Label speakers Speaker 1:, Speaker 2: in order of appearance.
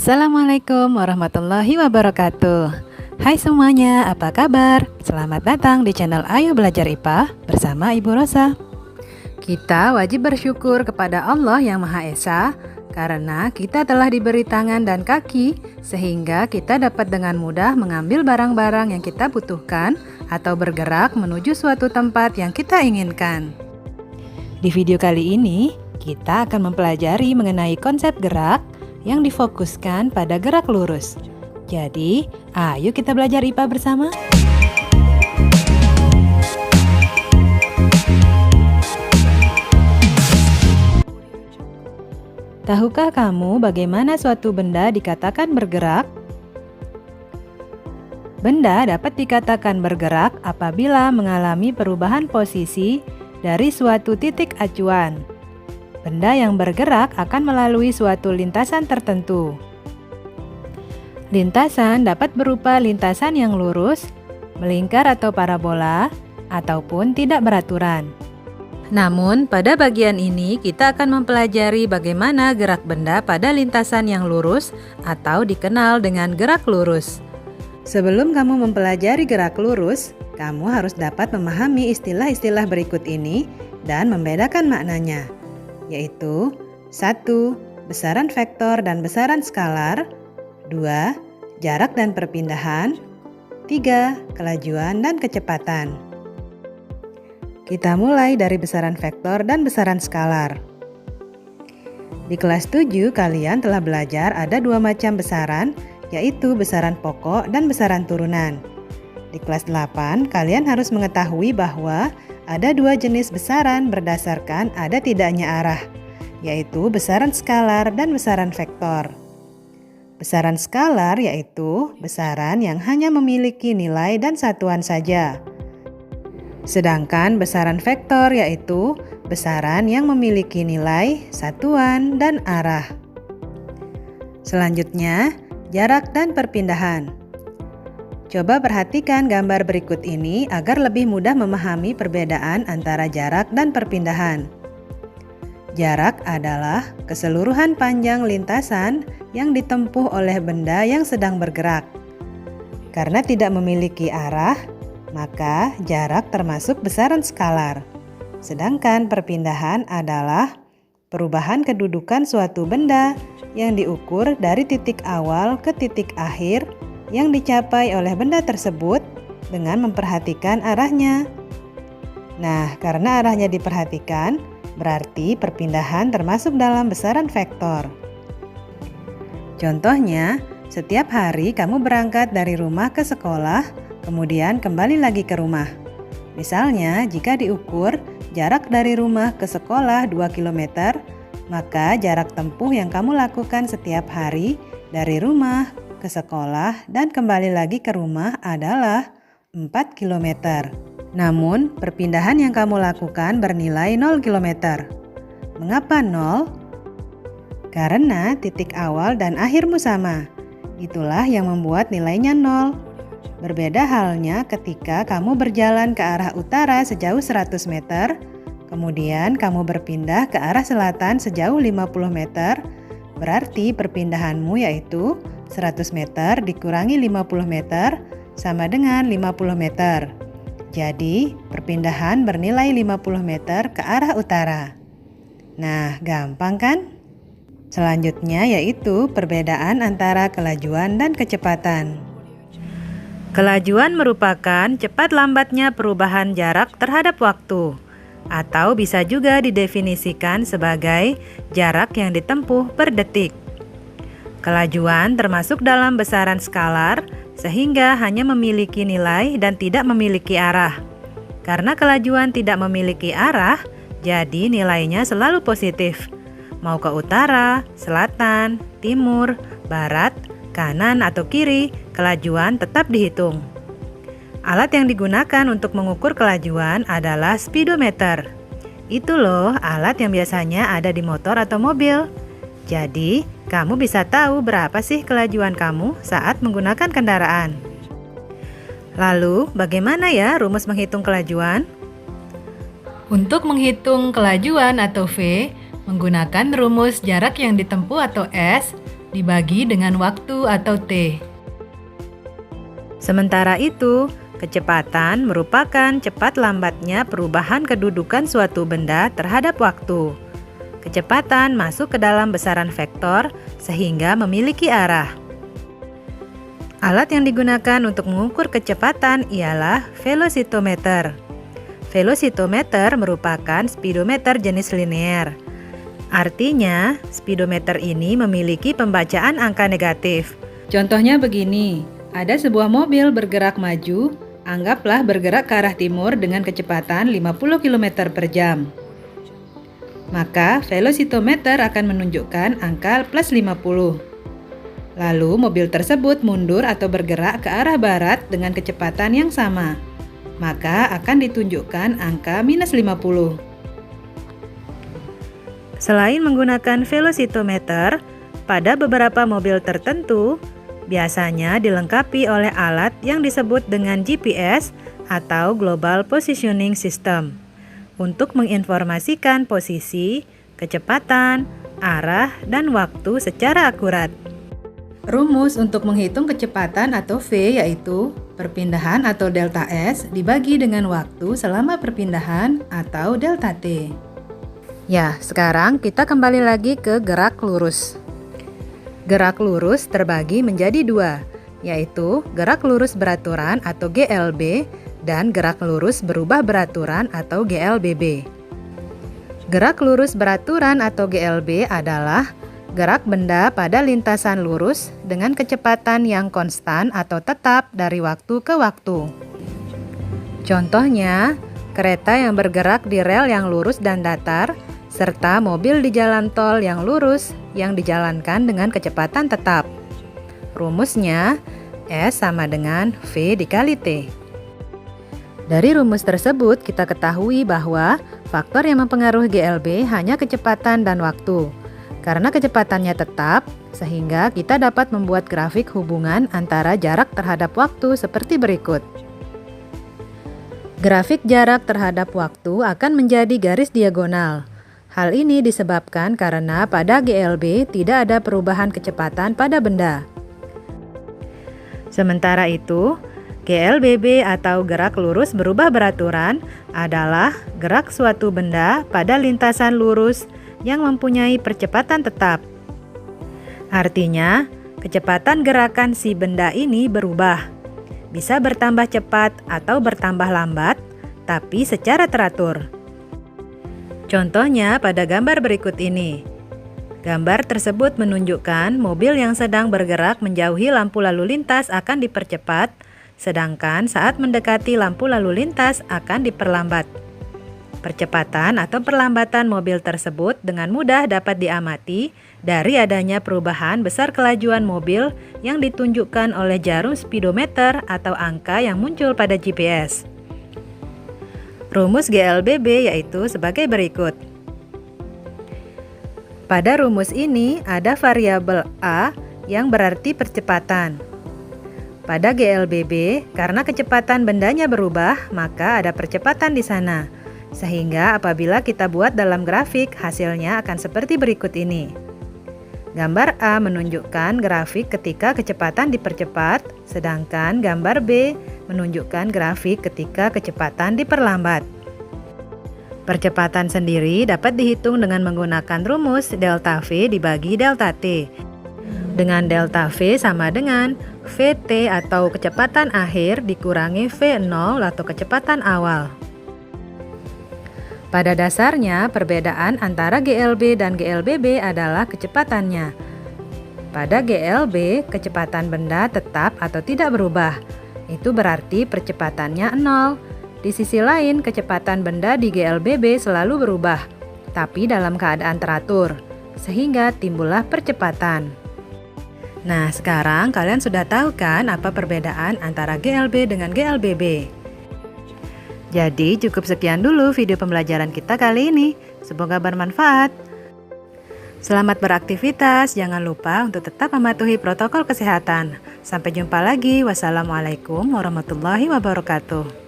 Speaker 1: Assalamualaikum warahmatullahi wabarakatuh. Hai semuanya, apa kabar? Selamat datang di channel Ayo Belajar IPA bersama Ibu Rosa. Kita wajib bersyukur kepada Allah yang Maha Esa karena kita telah diberi tangan dan kaki sehingga kita dapat dengan mudah mengambil barang-barang yang kita butuhkan atau bergerak menuju suatu tempat yang kita inginkan. Di video kali ini, kita akan mempelajari mengenai konsep gerak yang difokuskan pada gerak lurus. Jadi, ayo kita belajar IPA bersama. Tahukah kamu bagaimana suatu benda dikatakan bergerak? Benda dapat dikatakan bergerak apabila mengalami perubahan posisi dari suatu titik acuan. Benda yang bergerak akan melalui suatu lintasan tertentu. Lintasan dapat berupa lintasan yang lurus, melingkar atau parabola, ataupun tidak beraturan. Namun, pada bagian ini kita akan mempelajari bagaimana gerak benda pada lintasan yang lurus atau dikenal dengan gerak lurus. Sebelum kamu mempelajari gerak lurus, kamu harus dapat memahami istilah-istilah berikut ini dan membedakan maknanya, yaitu 1. Besaran vektor dan besaran skalar, 2. Jarak dan perpindahan, 3. Kelajuan dan kecepatan. Kita mulai dari besaran vektor dan besaran skalar. Di kelas 7 kalian telah belajar ada dua macam besaran, yaitu besaran pokok dan besaran turunan. Di kelas 8 kalian harus mengetahui bahwa ada dua jenis besaran berdasarkan ada tidaknya arah, yaitu besaran skalar dan besaran vektor. Besaran skalar yaitu besaran yang hanya memiliki nilai dan satuan saja. Sedangkan besaran vektor yaitu besaran yang memiliki nilai, satuan, dan arah. Selanjutnya, jarak dan perpindahan. Coba perhatikan gambar berikut ini agar lebih mudah memahami perbedaan antara jarak dan perpindahan. Jarak adalah keseluruhan panjang lintasan yang ditempuh oleh benda yang sedang bergerak. Karena tidak memiliki arah, maka jarak termasuk besaran skalar. Sedangkan perpindahan adalah perubahan kedudukan suatu benda yang diukur dari titik awal ke titik akhir yang dicapai oleh benda tersebut dengan memperhatikan arahnya. Nah, karena arahnya diperhatikan, berarti perpindahan termasuk dalam besaran vektor. Contohnya, setiap hari kamu berangkat dari rumah ke sekolah, kemudian kembali lagi ke rumah. Misalnya, jika diukur jarak dari rumah ke sekolah 2 km, maka jarak tempuh yang kamu lakukan setiap hari dari rumah ke sekolah dan kembali lagi ke rumah adalah 4 km. Namun, perpindahan yang kamu lakukan bernilai 0 km. Mengapa 0? Karena titik awal dan akhirmu sama. Itulah yang membuat nilainya 0. Berbeda halnya ketika kamu berjalan ke arah utara sejauh 100 meter, kemudian kamu berpindah ke arah selatan sejauh 50 meter, berarti perpindahanmu yaitu 100 meter dikurangi 50 meter sama dengan 50 meter. Jadi, perpindahan bernilai 50 meter ke arah utara. Nah, gampang kan? Selanjutnya yaitu perbedaan antara kelajuan dan kecepatan. Kelajuan merupakan cepat lambatnya perubahan jarak terhadap waktu, atau bisa juga didefinisikan sebagai jarak yang ditempuh per detik. Kelajuan termasuk dalam besaran skalar sehingga hanya memiliki nilai dan tidak memiliki arah. Karena kelajuan tidak memiliki arah, jadi nilainya selalu positif. Mau ke utara, selatan, timur, barat, kanan atau kiri, kelajuan tetap dihitung. Alat yang digunakan untuk mengukur kelajuan adalah speedometer. Itu loh alat yang biasanya ada di motor atau mobil. Jadi, kamu bisa tahu berapa sih kelajuan kamu saat menggunakan kendaraan. Lalu, bagaimana ya rumus menghitung kelajuan? Untuk menghitung kelajuan atau V, menggunakan rumus jarak yang ditempuh atau S,
Speaker 2: dibagi dengan waktu atau T.
Speaker 1: Sementara itu, kecepatan merupakan cepat lambatnya perubahan kedudukan suatu benda terhadap waktu. Kecepatan masuk ke dalam besaran vektor sehingga memiliki arah. Alat yang digunakan untuk mengukur kecepatan ialah velocitometer. Velocitometer merupakan speedometer jenis linear. Artinya, speedometer ini memiliki pembacaan angka negatif. Contohnya begini, ada sebuah mobil bergerak maju, anggaplah bergerak ke arah timur dengan kecepatan 50 km per jam. Maka velocitometer akan menunjukkan angka plus 50. Lalu mobil tersebut mundur atau bergerak ke arah barat dengan kecepatan yang sama. Maka akan ditunjukkan angka minus 50. Selain menggunakan velocitometer, pada beberapa mobil tertentu, biasanya dilengkapi oleh alat yang disebut dengan GPS atau Global Positioning System untuk menginformasikan posisi, kecepatan, arah, dan waktu secara akurat. Rumus untuk menghitung kecepatan atau V yaitu perpindahan atau delta S dibagi dengan waktu selama perpindahan atau delta T. Ya, sekarang kita kembali lagi ke gerak lurus. Gerak lurus terbagi menjadi dua, yaitu gerak lurus beraturan atau GLB dan gerak lurus berubah beraturan atau GLBB. Gerak lurus beraturan atau GLB adalah gerak benda pada lintasan lurus dengan kecepatan yang konstan atau tetap dari waktu ke waktu. Contohnya, kereta yang bergerak di rel yang lurus dan datar, serta mobil di jalan tol yang lurus yang dijalankan dengan kecepatan tetap. Rumusnya, S sama dengan V dikali T. Dari rumus tersebut, kita ketahui bahwa faktor yang mempengaruhi GLB hanya kecepatan dan waktu. Karena kecepatannya tetap, sehingga kita dapat membuat grafik hubungan antara jarak terhadap waktu seperti berikut. Grafik jarak terhadap waktu akan menjadi garis diagonal. Hal ini disebabkan karena pada GLB tidak ada perubahan kecepatan pada benda. Sementara itu, GLBB atau gerak lurus berubah beraturan adalah gerak suatu benda pada lintasan lurus yang mempunyai percepatan tetap. Artinya, kecepatan gerakan si benda ini berubah. Bisa bertambah cepat atau bertambah lambat, tapi secara teratur. Contohnya pada gambar berikut ini. Gambar tersebut menunjukkan mobil yang sedang bergerak menjauhi lampu lalu lintas akan dipercepat, sedangkan saat mendekati lampu lalu lintas akan diperlambat. Percepatan atau perlambatan mobil tersebut dengan mudah dapat diamati dari adanya perubahan besar kelajuan mobil yang ditunjukkan oleh jarum speedometer atau angka yang muncul pada GPS. Rumus GLBB yaitu sebagai berikut. Pada rumus ini ada variabel A yang berarti percepatan. Pada GLBB, karena kecepatan bendanya berubah, maka ada percepatan di sana. Sehingga apabila kita buat dalam grafik, hasilnya akan seperti berikut ini. Gambar A menunjukkan grafik ketika kecepatan dipercepat, sedangkan gambar B menunjukkan grafik ketika kecepatan diperlambat. Percepatan sendiri dapat dihitung dengan menggunakan rumus delta V dibagi delta T. Dengan delta V sama dengan Vt atau kecepatan akhir dikurangi V0 atau kecepatan awal. Pada dasarnya, perbedaan antara GLB dan GLBB adalah kecepatannya. Pada GLB, kecepatan benda tetap atau tidak berubah. Itu berarti percepatannya 0. Di sisi lain, kecepatan benda di GLBB selalu berubah, tapi dalam keadaan teratur, sehingga timbullah percepatan. Nah, sekarang kalian sudah tahu kan apa perbedaan antara GLB dengan GLBB? Jadi, cukup sekian dulu video pembelajaran kita kali ini. Semoga bermanfaat. Selamat beraktivitas, jangan lupa untuk tetap mematuhi protokol kesehatan. Sampai jumpa lagi. Wassalamualaikum warahmatullahi wabarakatuh.